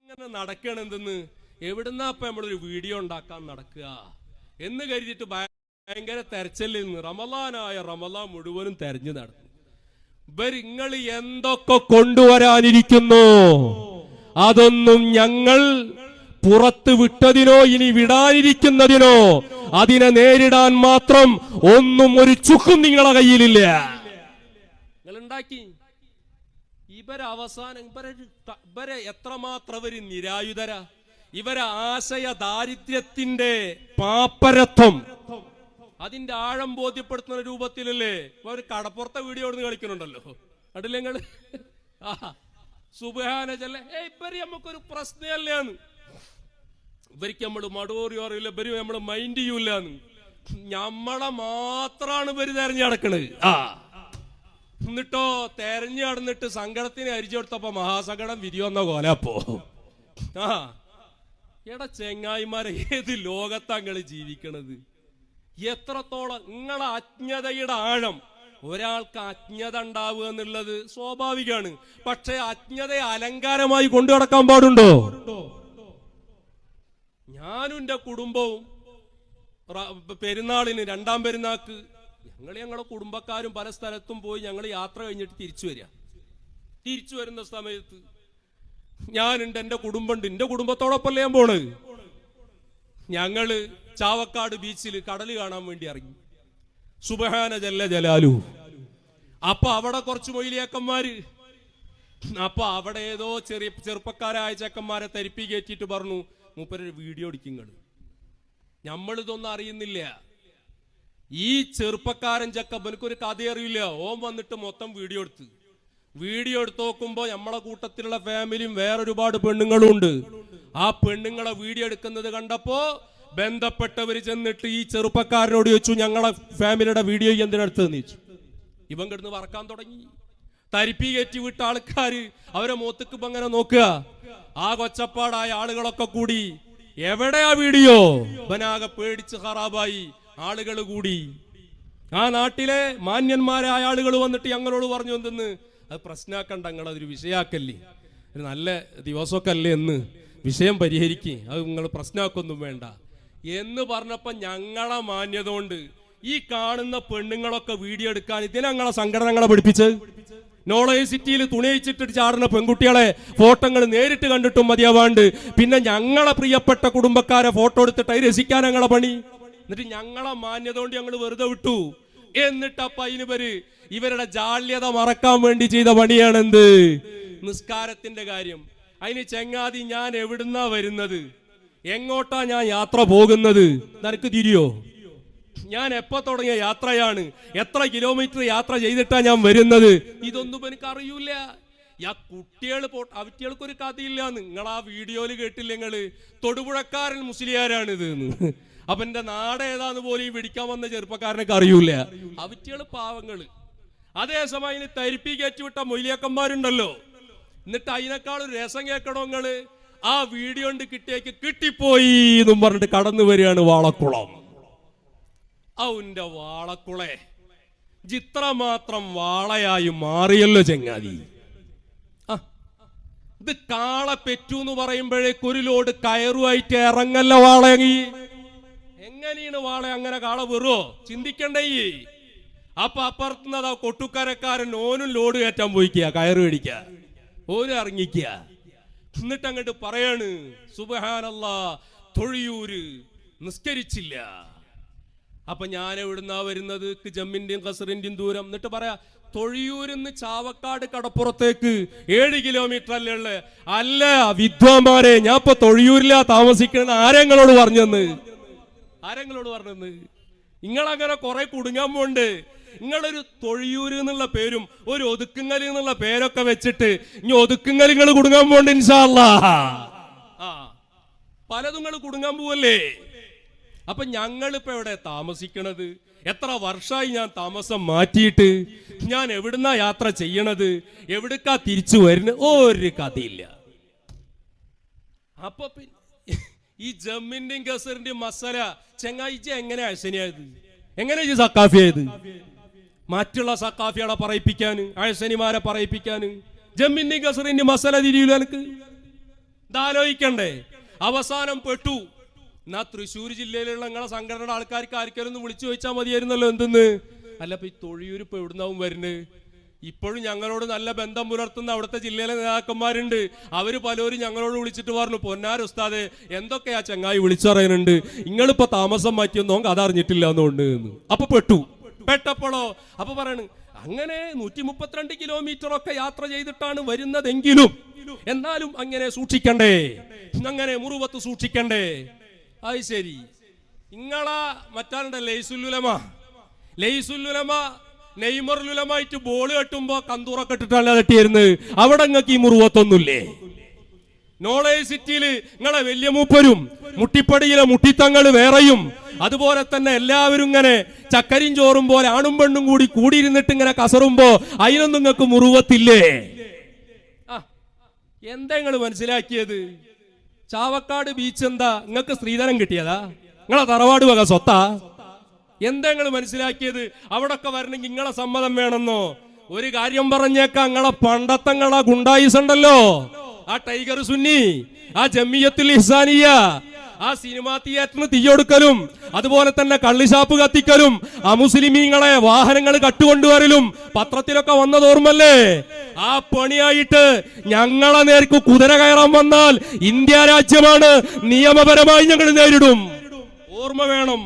ഇങ്ങനെ നടക്കണം എന്തെന്ന് എവിടുന്നാ ഇപ്പൊ നമ്മളൊരു വീഡിയോ ഉണ്ടാക്കാൻ നടക്കുക എന്ന് കരുതിയിട്ട് ഭയങ്കര തെരച്ചിലിൽ നിന്ന് റമളാൻ മുഴുവനും തെരഞ്ഞു നടന്നു. ഇവരിങ്ങൾ എന്തൊക്കെ കൊണ്ടുവരാനിരിക്കുന്നു അതൊന്നും ഞങ്ങൾ പുറത്ത് വിട്ടതിനോ ഇനി വിടാനിരിക്കുന്നതിനോ അതിനെ നേരിടാൻ മാത്രം ഒന്നും ഒരു ചുക്കും നിങ്ങളെ കയ്യിലില്ല. നിങ്ങൾ ഉണ്ടാക്കി അവസാനം ഇവരെ എത്രമാത്രം ഇവര് നിരായുധര, ഇവരെ ആശയ ദാരിദ്ര്യത്തിന്റെ പാപ്പരത്വം അതിന്റെ ആഴം ബോധ്യപ്പെടുത്തുന്ന രൂപത്തിലല്ലേ ഒരു കടപ്പുറത്തെ വീഡിയോ എടുത്ത് കളിക്കുന്നുണ്ടല്ലോ. കണ്ടില്ലേ നിങ്ങള്? സുബ്ഹാന ജല്ല. ഇവര് നമുക്കൊരു പ്രശ്നമല്ലാന്ന്, ഇവർക്ക് നമ്മള് മടൂറി അറിയില്ല, ഇവര് നമ്മള് മൈൻഡ് ചെയ്യൂലെന്ന്. നമ്മളെ മാത്രാണ് ഇവര് തെരഞ്ഞു നടക്കണത്. എന്നിട്ടോ തെരഞ്ഞു നടന്നിട്ട് സങ്കടത്തിന് അരിച്ചു കൊടുത്തപ്പോ മഹാസങ്കടം വിരിയൊന്ന കോലപ്പോ. എടാ ചെങ്ങായിമാരെ, ഏത് ലോകത്താങ്കള് ജീവിക്കണത്? എത്രത്തോളം നിങ്ങളെ അജ്ഞതയുടെ ആഴം. ഒരാൾക്ക് അജ്ഞത ഉണ്ടാവുക എന്നുള്ളത് സ്വാഭാവികമാണ്, പക്ഷെ അജ്ഞതയെ അലങ്കാരമായി കൊണ്ടു നടക്കാൻ പാടുണ്ടോ? ഞാനും എന്റെ കുടുംബവും പെരുന്നാളിന് രണ്ടാം പെരുന്നാക്ക് ഞങ്ങളുടെ കുടുംബക്കാരും പല സ്ഥലത്തും പോയി ഞങ്ങൾ യാത്ര കഴിഞ്ഞിട്ട് തിരിച്ചു വരുന്ന സമയത്ത് ഞാനുണ്ട്, എന്റെ കുടുംബമുണ്ട്, എന്റെ കുടുംബത്തോടൊപ്പമല്ലേ ഞാൻ പോണ്. ഞങ്ങള് ചാവക്കാട് ബീച്ചിൽ കടല് കാണാൻ വേണ്ടി ഇറങ്ങി. സുബ്ഹാന ജല്ല ജലാലു. അപ്പൊ അവിടെ കുറച്ച് മൊയ്ലിയാക്കന്മാര്, അപ്പൊ അവിടെ ഏതോ ചെറുപ്പക്കാരായ ചെക്കന്മാരെ തരിപ്പി കയറ്റിട്ട് പറഞ്ഞു, മൂപ്പര് വീഡിയോ എടുക്കുങ്ങൾ. നമ്മളിതൊന്നും അറിയുന്നില്ല. ഈ ചെറുപ്പക്കാരൻ ചെക്കപ്പനക്കൊരു കഥ അറിയില്ല. ഓൻ വന്നിട്ട് മൊത്തം വീഡിയോ എടുത്ത് നോക്കുമ്പോ നമ്മളെ കൂട്ടത്തിലുള്ള ഫാമിലിയും വേറൊരുപാട് പെണ്ണുങ്ങളും ഉണ്ട്. ആ പെണ്ണുങ്ങളെ വീഡിയോ എടുക്കുന്നത് കണ്ടപ്പോ ബന്ധപ്പെട്ടവര് ചെന്നിട്ട് ഈ ചെറുപ്പക്കാരനോട് ചോദിച്ചു, ഞങ്ങളെ ഫാമിലിയുടെ വീഡിയോ എന്തിനെടുത്തെന്ന് ചോദിച്ചു. ഇവൻ കിടന്ന് വറക്കാൻ തുടങ്ങി. തരിപ്പി കയറ്റി വിട്ട ആൾക്കാര് അവരെ മുഖത്തേക്ക് ഇപ്പൊ അങ്ങനെ നോക്കുക. ആ കൊച്ചപ്പാടായ ആളുകളൊക്കെ കൂടി എവിടെയാ വീഡിയോ? ഇവനാകെ പേടിച്ച് ഖറാബായി. ആളുകൾ കൂടി. ആ നാട്ടിലെ മാന്യന്മാരായ ആളുകൾ വന്നിട്ട് ഞങ്ങളോട് പറഞ്ഞു, എന്തെന്ന് അത് പ്രശ്നമാക്കണ്ട, നിങ്ങളതൊരു വിഷയാക്കല്ലേ, ഒരു നല്ല ദിവസമൊക്കെ അല്ലേ എന്ന് വിഷയം പരിഹരിക്കുക, അത് നിങ്ങൾ പ്രശ്നമാക്കൊന്നും വേണ്ട എന്ന് പറഞ്ഞപ്പോ ഞങ്ങളെ മാന്യത കൊണ്ട് ഈ കാണുന്ന പെണ്ണുങ്ങളൊക്കെ വീഡിയോ എടുക്കാൻ ഇതിനെ ഞങ്ങളെ സംഘടനകളെ പഠിപ്പിച്ച് നോളേജ് സിറ്റിയിൽ തുണിയിച്ചിട്ട് ചാടുന്ന പെൺകുട്ടികളെ ഫോട്ടോകൾ നേരിട്ട് കണ്ടിട്ടും മതിയാവാണ്ട് പിന്നെ ഞങ്ങളെ പ്രിയപ്പെട്ട കുടുംബക്കാരെ ഫോട്ടോ എടുത്തിട്ട് അത് രസിക്കാൻ ഞങ്ങളെ പണി. എന്നിട്ട് ഞങ്ങളെ മാന്യത കൊണ്ട് ഞങ്ങൾ വെറുതെ വിട്ടു. എന്നിട്ട് അപ്പൊ അതിന് ഇവരുടെ ജാള്യത മറക്കാൻ വേണ്ടി ചെയ്ത പണിയാണ് എന്ത്? നിസ്കാരത്തിന്റെ കാര്യം. അതിന് ചെങ്ങാതി, ഞാൻ എവിടുന്നാ വരുന്നത്, എങ്ങോട്ടാ ഞാൻ യാത്ര പോകുന്നത് നിനക്ക് തിരിയോ? ഞാൻ എപ്പോ തുടങ്ങിയ യാത്രയാണ്, എത്ര കിലോമീറ്റർ യാത്ര ചെയ്തിട്ടാ ഞാൻ വരുന്നത്, ഇതൊന്നും എനിക്ക് അറിയൂല. അവറ്റകൾക്കൊരു കഥയില്ല. നിങ്ങൾ ആ വീഡിയോയില് കേട്ടില്ല, നിങ്ങള് തൊടുപുഴക്കാരൻ മുസ്ലിയാരാണിത് എന്ന്. അപ്പൊ എന്റെ നാട് ഏതാന്ന് പോലും ഈ പിടിക്കാൻ വന്ന ചെറുപ്പക്കാരനൊക്കെ അറിയൂല. അവറ്റകള് പാവങ്ങള്. അതേസമയം അതിന് തരിപ്പി കയറ്റിവിട്ട മൊയ്ലിയാക്കന്മാരുണ്ടല്ലോ. എന്നിട്ട് അതിനേക്കാളും രസം കേൾക്കണോ നിങ്ങള്? ആ വീഡിയോ കൊണ്ട് കിട്ടിപ്പോയി എന്നും പറഞ്ഞിട്ട് കടന്നു വരികയാണ് വാളക്കുളം. അവന്റെ വാളക്കുളെ ചിത്രമാത്രം വാളയായി മാറിയല്ലോ ചെങ്ങാതി. ഇത് കാള പെറ്റു എന്ന് പറയുമ്പോഴേക്ക് ഒരു ലോഡ് കയറുമായിട്ട് ഇറങ്ങല്ല വാളയങ്ങി. എങ്ങനെയാണ് വാള അങ്ങനെ കാള വെറുവോ? ചിന്തിക്കണ്ടേ. അപ്പൊ അപ്പുറത്തുനിന്ന് കൊട്ടുക്കരക്കാരൻ ഓനും ലോഡ് കയറ്റാൻ പോയിക്കുക, കയറ് മേടിക്ക, ഓനും ഇറങ്ങിക്കുക. എന്നിട്ട് അങ്ങോട്ട് പറയാണ്, സുബ്ഹാനല്ലാഹ്, തൊഴിയൂര് നിസ്കരിച്ചില്ല. അപ്പൊ ഞാൻ എവിടുന്നാ വരുന്നത്? ജമ്മിന്റെയും ഖസറിന്റെയും ദൂരം. എന്നിട്ട് പറയാ, തൊഴിയൂരിന്ന് ചാവക്കാട് കടപ്പുറത്തേക്ക് 7 കിലോമീറ്റർ അല്ലേ ഉള്ളേ. അല്ല വിദ്വാന്മാരെ, ഞാൻ ഇപ്പൊ തൊഴിയൂരിലാ താമസിക്കണ. ആരെങ്ങളോട് പറഞ്ഞെന്ന്? നിങ്ങളങ്ങനെ കുറെ കുടുങ്ങാൻ പോണ്ട്. നിങ്ങളൊരു തൊഴിയൂര് എന്നുള്ള പേരും ഒരു ഒതുക്കുങ്ങൽ എന്നുള്ള പേരൊക്കെ വെച്ചിട്ട് ഇനി ഒതുക്കുങ്ങൽ നിങ്ങൾ കുടുങ്ങാൻ പോണ്ട് ഇൻഷാ അല്ലാഹ്. പലതും നിങ്ങൾ കുടുങ്ങാൻ പോവല്ലേ. അപ്പൊ ഞങ്ങളിപ്പോ എവിടെ താമസിക്കണത്? എത്ര വർഷമായി ഞാൻ താമസം മാറ്റിയിട്ട്? ഞാൻ എവിടുന്നാ യാത്ര ചെയ്യണത്? എവിടേക്കാ തിരിച്ചു വരുന്നത്? ഒരു കഥയില്ല. അപ്പൊ ഈ ജമ്മിന്റെയും ഗസറിന്റെയും മസല ചെങ്ങായിച്ച എങ്ങനെ അഴ്സനിയായത്? എങ്ങനെ ഈ സക്കാഫിയായത്? മറ്റുള്ള സക്കാഫികളെ പറയിപ്പിക്കാന്, അഴ്സനിമാരെ പറയിപ്പിക്കാന് ജമ്മിന്റെയും ഗസറിന്റെയും മസല തിരിയൂല എനിക്ക്. ഇതാലോചിക്കണ്ടേ? അവസാനം പെട്ടു. എന്നാ തൃശ്ശൂർ ജില്ലയിലുള്ള നിങ്ങളെ സംഘടനയുടെ ആൾക്കാർക്ക് ആർക്കൊന്ന് വിളിച്ചു ചോദിച്ചാൽ മതിയായിരുന്നല്ലോ എന്തെന്ന്. അല്ല ഇപ്പൊ ഈ തൊഴിയൂർ ഇപ്പൊ എവിടുന്നാവും വരുന്നത്? ഇപ്പോഴും ഞങ്ങളോട് നല്ല ബന്ധം പുലർത്തുന്ന അവിടുത്തെ ജില്ലയിലെ നേതാക്കന്മാരുണ്ട്. അവര് പലരും ഞങ്ങളോട് വിളിച്ചിട്ട് പറഞ്ഞു, പൊന്നാര ഉസ്താദെ എന്തൊക്കെയാ ചങ്ങായി വിളിച്ചു പറയുന്നുണ്ട്, നിങ്ങളിപ്പോ താമസം മാറ്റിയൊന്നും കഥ അറിഞ്ഞിട്ടില്ല എന്നുണ്ട്. അപ്പൊ പെട്ടപ്പോഴോ അപ്പൊ പറയണ് അങ്ങനെ 132 കിലോമീറ്റർ ഒക്കെ യാത്ര ചെയ്തിട്ടാണ് വരുന്നതെങ്കിലും എന്നാലും അങ്ങനെ സൂക്ഷിക്കണ്ടേ, അങ്ങനെ മുറുവത്ത് സൂക്ഷിക്കണ്ടേ. അത് ശരി. നിങ്ങളാ മറ്റാളുടെ ലൈസുല്ലുലമ നെയ്മറുലുലമായിട്ട് ബോൾ കെട്ടുമ്പോ കന്തൂറൊക്കെ ഇട്ടിട്ടല്ല തട്ടിയിരുന്നത്. അവിടെ നിങ്ങൾക്ക് ഈ മുറുവത്തൊന്നുമില്ലേ? നോളേജ് സിറ്റിയില് നിങ്ങളെ വലിയ മൂപ്പരും മുട്ടിപ്പടിയിലെ മുട്ടിത്തങ്ങള് വേറെയും അതുപോലെ തന്നെ എല്ലാവരും ഇങ്ങനെ ചക്കരിയും ചോറും പോലെ ആണും പെണ്ണും കൂടി കൂടിയിരുന്നിട്ട് ഇങ്ങനെ കസറുമ്പോ അതിനൊന്നും നിങ്ങൾക്ക് മുറുവത്തില്ലേ? എന്താ നിങ്ങൾ മനസ്സിലാക്കിയത്? ചാവക്കാട് ബീച്ച് എന്താ നിങ്ങൾക്ക് സ്ത്രീധനം കിട്ടിയതാ? നിങ്ങളെ തറവാട് വക സ്വത്താ? എന്താ നിങ്ങൾ മനസ്സിലാക്കിയത്? അവിടൊക്കെ വരണമെങ്കിൽ നിങ്ങളെ സമ്മതം വേണമെന്നോ? ഒരു കാര്യം പറഞ്ഞേക്കാം, നിങ്ങളെ പണ്ടത്തങ്ങളെ ഗുണ്ടായിസ് ഉണ്ടല്ലോ, ആ ടൈഗർ സുന്നി, ആ ജമിയത്തുൽ ഇഹ്സാനിയ, ആ സിനിമാ തിയേറ്ററിന് തീയൊടുക്കലും അതുപോലെ തന്നെ കള്ളിഷാപ്പ് കത്തിക്കലും അമുസ്ലിമീങ്ങളെ വാഹനങ്ങൾ കട്ടുകൊണ്ടുവരലും പത്രത്തിലൊക്കെ വന്നതോർമ്മല്ലേ? ആ പണിയായിട്ട് ഞങ്ങളെ നേർക്ക് കുതിര കയറാൻ വന്നാൽ ഇന്ത്യ രാജ്യമാണ്, നിയമപരമായി ഞങ്ങൾ നേരിടും. ഓർമ്മ വേണം.